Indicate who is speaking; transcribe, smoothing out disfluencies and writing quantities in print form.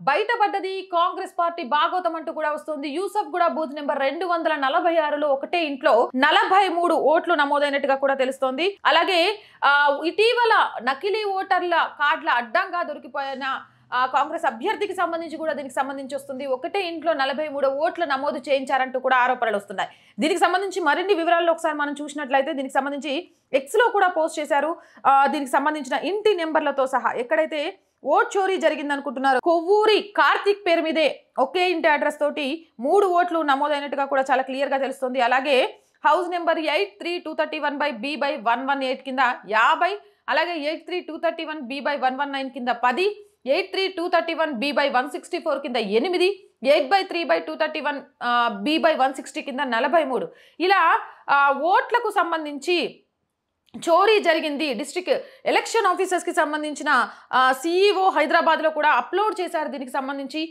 Speaker 1: బయటపడ్డది Congress party భాగోతం అంటూ కూడా వస్తుంది. యూసఫ్ కూడా బూత్ నెంబర్ 246లో ఒకటే ఇంట్లో 43 ఓట్లు నమోదైనట్టుగా కూడా తెలుస్తోంది. అలాగే ఇటీవల నకిలీ ఓటర్ల కార్డుల అడ్డంగా దొరికిపోయిన కాంగ్రెస్ అభ్యర్థికి సంబంధించి కూడా దీనికి సంబంధించి వస్తుంది. ఒకటే ఇంట్లో 43 ఓట్లు నమోదు చేయించారంటూ కూడా ఆరోపణలు వస్తున్నాయి. దీనికి సంబంధించి మరిన్ని వివరాల్లో ఒకసారి మనం చూసినట్లయితే దీనికి సంబంధించి ఎక్స్ లో కూడా పోస్ట్ చేశారు. దీనికి సంబంధించిన ఇంటి నెంబర్లతో సహా ఎక్కడైతే ఓట్ చోరీ జరిగింది అనుకుంటున్నారు కొవ్వూరి కార్తిక్ పేరు మీదే ఒకే ఇంటి అడ్రస్ తోటి 3 ఓట్లు నమోదైనట్టుగా కూడా చాలా క్లియర్ గా తెలుస్తుంది. అలాగే హౌస్ నెంబర్ 83231/B/118 కింద 50, అలాగే 83231B/119 కింద 10, 83231B/164 కింద 8, 8/3/231B/160 కింద 43 ఇలా ఓట్లకు సంబంధించి చోరీ జరిగింది. డిస్ట్రిక్ట్ ఎలక్షన్ ఆఫీసర్స్ కి సంబంధించిన సిఇఓ హైదరాబాద్ లో కూడా అప్లోడ్ చేశారు. దీనికి సంబంధించి